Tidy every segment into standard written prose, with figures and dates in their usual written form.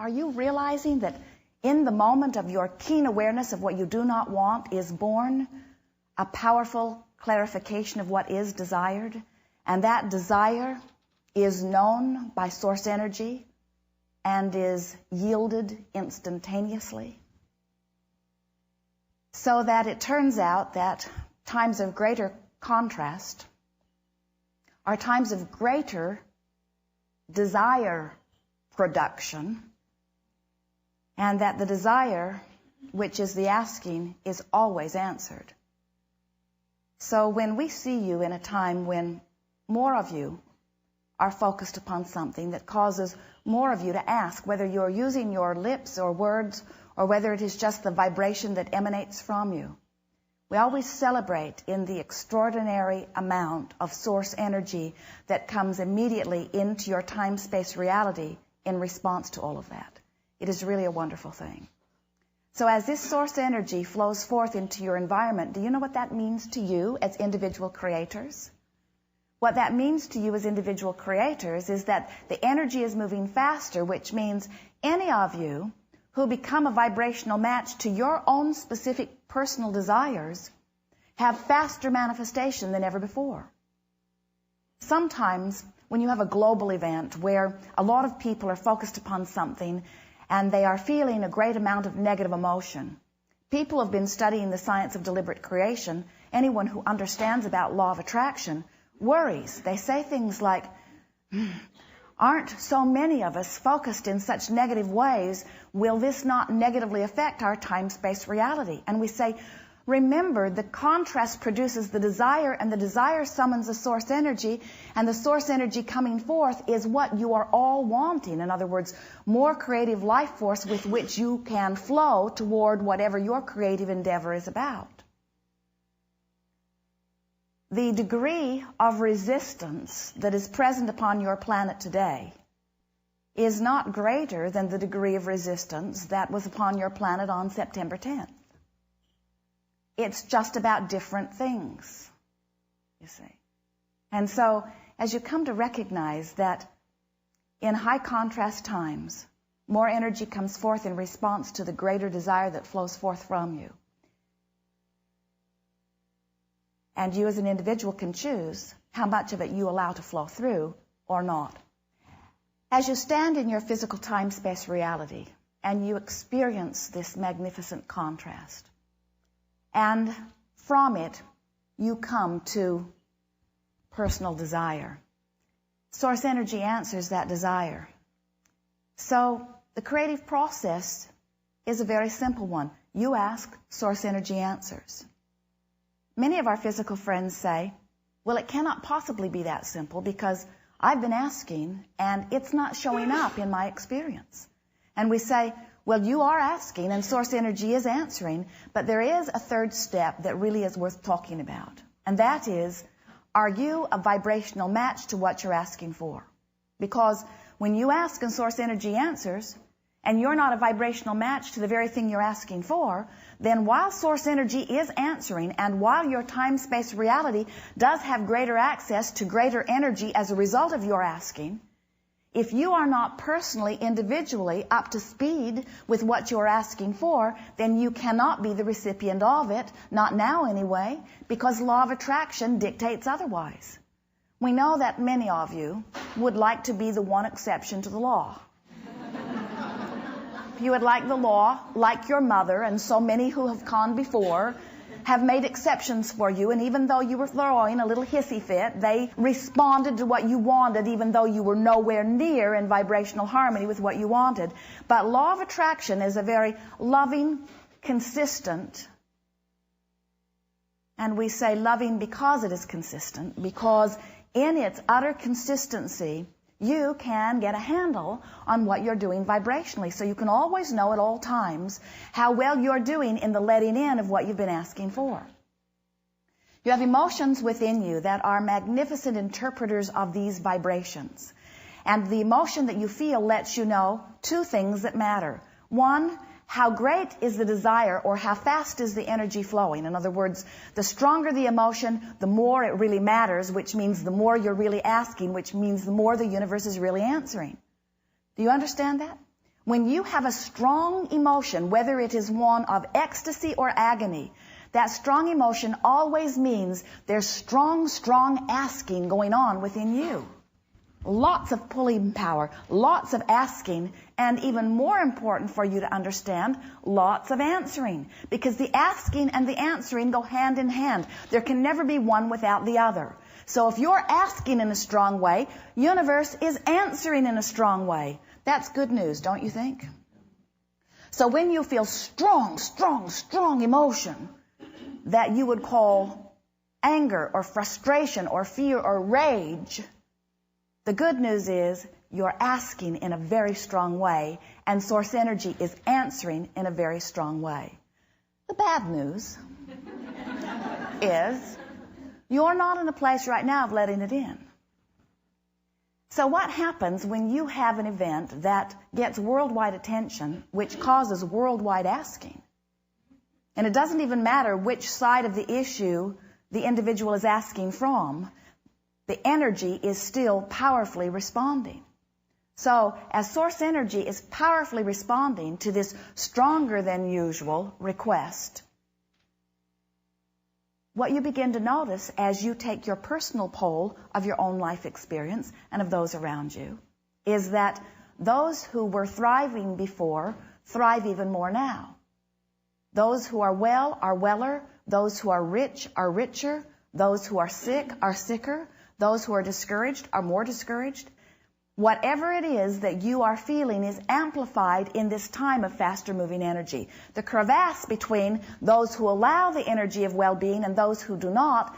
Are you realizing that in the moment of your keen awareness of what you do not want is born a powerful clarification of what is desired? And that desire is known by source energy and is yielded instantaneously. So that it turns out that times of greater contrast are times of greater desire production, and that the desire, which is the asking, is always answered. So when we see you in a time when more of you are focused upon something that causes more of you to ask, whether you're using your lips or words or whether it is just the vibration that emanates from you, we always celebrate in the extraordinary amount of source energy that comes immediately into your time-space reality in response to all of that. It is really a wonderful thing. So as this source energy flows forth into your environment, do you know what that means to you as individual creators? What that means to you as individual creators is that the energy is moving faster, which means any of you who become a vibrational match to your own specific personal desires have faster manifestation than ever before. Sometimes when you have a global event where a lot of people are focused upon something and they are feeling a great amount of negative emotion, people have been studying the science of deliberate creation. Anyone who understands about law of attraction worries. They say things like, aren't so many of us focused in such negative ways? Will this not negatively affect our time-space reality? And we say, remember, the contrast produces the desire, and the desire summons the source energy, and the source energy coming forth is what you are all wanting. In other words, more creative life force with which you can flow toward whatever your creative endeavor is about. The degree of resistance that is present upon your planet today is not greater than the degree of resistance that was upon your planet on September 10th. It's just about different things, you see. And so, as you come to recognize that in high contrast times, more energy comes forth in response to the greater desire that flows forth from you. And you as an individual can choose how much of it you allow to flow through or not. As you stand in your physical time-space reality and you experience this magnificent contrast, and from it you come to personal desire, source energy answers that desire. So the creative process is a very simple one. You ask, source energy answers. Many of our physical friends say, well, it cannot possibly be that simple because I've been asking and it's not showing up in my experience. And we say, well, you are asking and source energy is answering, but there is a third step that really is worth talking about. And that is, are you a vibrational match to what you're asking for? Because when you ask and source energy answers, and you're not a vibrational match to the very thing you're asking for, then while source energy is answering, and while your time-space reality does have greater access to greater energy as a result of your asking, if you are not personally, individually up to speed with what you're asking for, then you cannot be the recipient of it, not now anyway, because law of attraction dictates otherwise. We know that many of you would like to be the one exception to the law. You would like the law, like your mother and so many who have gone before, have made exceptions for you, and even though you were throwing a little hissy fit, they responded to what you wanted, even though you were nowhere near in vibrational harmony with what you wanted. But law of attraction is a very loving, consistent, and we say loving because it is consistent, because in its utter consistency, you can get a handle on what you're doing vibrationally. So you can always know at all times how well you're doing in the letting in of what you've been asking for. You have emotions within you that are magnificent interpreters of these vibrations. And the emotion that you feel lets you know two things that matter. One, how great is the desire, or how fast is the energy flowing? In other words, the stronger the emotion, the more it really matters, which means the more you're really asking, which means the more the universe is really answering. Do you understand that? When you have a strong emotion, whether it is one of ecstasy or agony, that strong emotion always means there's strong asking going on within you. Lots of pulling power, lots of asking, and even more important for you to understand, lots of answering. Because the asking and the answering go hand in hand. There can never be one without the other. So if you're asking in a strong way, universe is answering in a strong way. That's good news, don't you think? So when you feel strong emotion that you would call anger or frustration or fear or rage, the good news is you're asking in a very strong way, and source energy is answering in a very strong way. The bad news is you're not in a place right now of letting it in. So what happens when you have an event that gets worldwide attention, which causes worldwide asking? And it doesn't even matter which side of the issue the individual is asking from. The energy is still powerfully responding. So as source energy is powerfully responding to this stronger than usual request, what you begin to notice as you take your personal poll of your own life experience and of those around you is that those who were thriving before thrive even more now. Those who are well are weller. Those who are rich are richer. Those who are sick are sicker. Those who are discouraged are more discouraged. Whatever it is that you are feeling is amplified in this time of faster moving energy. The crevasse between those who allow the energy of well-being and those who do not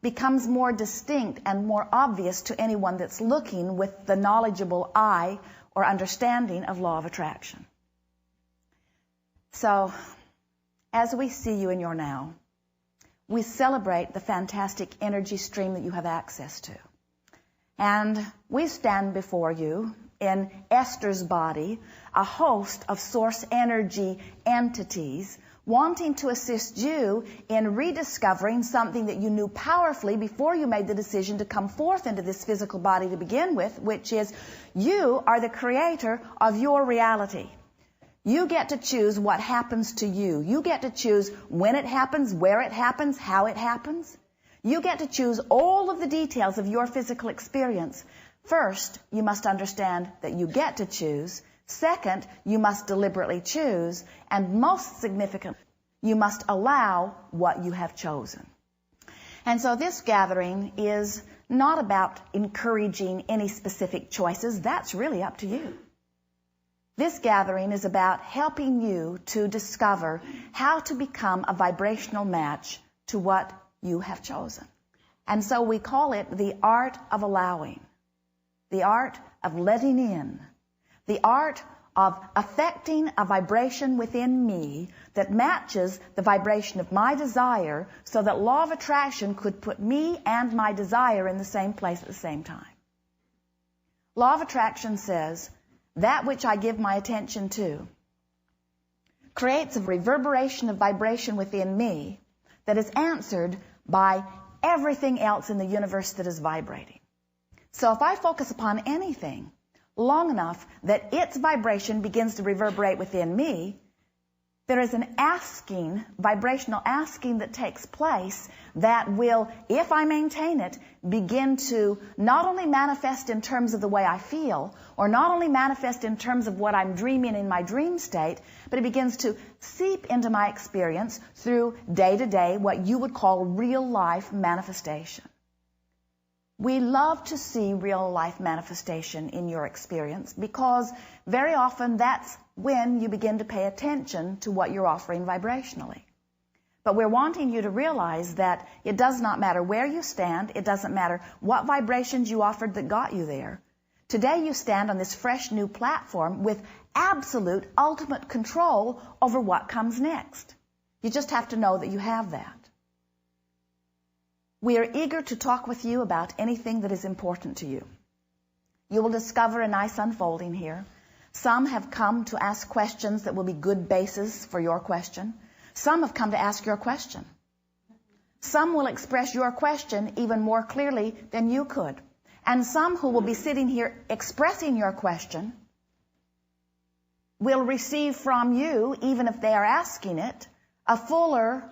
becomes more distinct and more obvious to anyone that's looking with the knowledgeable eye or understanding of law of attraction. So, as we see you in your now, we celebrate the fantastic energy stream that you have access to. And we stand before you in Esther's body, a host of source energy entities wanting to assist you in rediscovering something that you knew powerfully before you made the decision to come forth into this physical body to begin with, which is you are the creator of your reality. You get to choose what happens to you. You get to choose when it happens, where it happens, how it happens. You get to choose all of the details of your physical experience. First, you must understand that you get to choose. Second, you must deliberately choose. And most significant, you must allow what you have chosen. And so this gathering is not about encouraging any specific choices. That's really up to you. This gathering is about helping you to discover how to become a vibrational match to what you have chosen. And so we call it the art of allowing, the art of letting in, the art of affecting a vibration within me that matches the vibration of my desire so that law of attraction could put me and my desire in the same place at the same time. Law of attraction says, that which I give my attention to creates a reverberation of vibration within me that is answered by everything else in the universe that is vibrating. So if I focus upon anything long enough that its vibration begins to reverberate within me, there is an asking, vibrational asking that takes place that will, if I maintain it, begin to not only manifest in terms of the way I feel, or not only manifest in terms of what I'm dreaming in my dream state, but it begins to seep into my experience through day-to-day, what you would call real-life manifestation. We love to see real-life manifestation in your experience because very often that's when you begin to pay attention to what you're offering vibrationally. But we're wanting you to realize that it does not matter where you stand. It doesn't matter what vibrations you offered that got you there. Today you stand on this fresh new platform with absolute, ultimate control over what comes next. You just have to know that you have that. We are eager to talk with you about anything that is important to you. You will discover a nice unfolding here. Some have come to ask questions that will be good bases for your question. Some have come to ask your question. Some will express your question even more clearly than you could. And some who will be sitting here expressing your question will receive from you, even if they are asking it, a fuller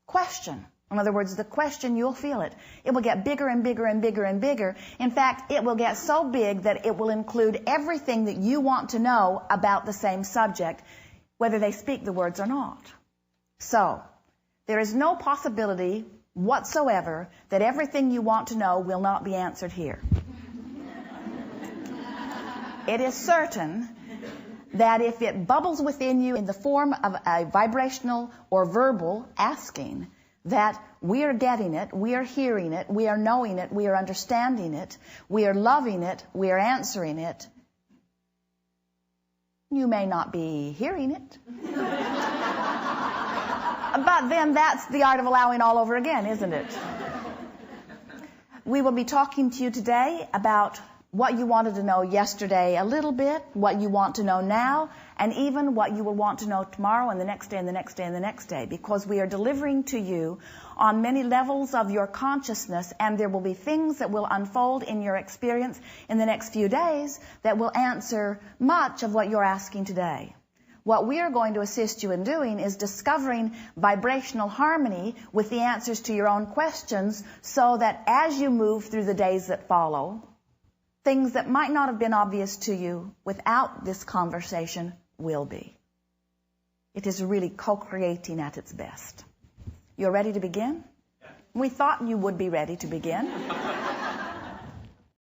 question. In other words, the question, you'll feel it. It will get bigger and bigger and bigger and bigger. In fact, it will get so big that it will include everything that you want to know about the same subject, whether they speak the words or not. So, there is no possibility whatsoever that everything you want to know will not be answered here. It is certain that if it bubbles within you in the form of a vibrational or verbal asking, that we are getting it, we are hearing it, we are knowing it, we are understanding it, we are loving it, we are answering it. You may not be hearing it. But then that's the art of allowing all over again, isn't it? We will be talking to you today about what you wanted to know yesterday a little bit, what you want to know now, and even what you will want to know tomorrow and the next day and the next day and the next day, because we are delivering to you on many levels of your consciousness, and there will be things that will unfold in your experience in the next few days that will answer much of what you're asking today. What we are going to assist you in doing is discovering vibrational harmony with the answers to your own questions, so that as you move through the days that follow, things that might not have been obvious to you without this conversation will be. It is really co-creating at its best. You're ready to begin? We thought you would be ready to begin.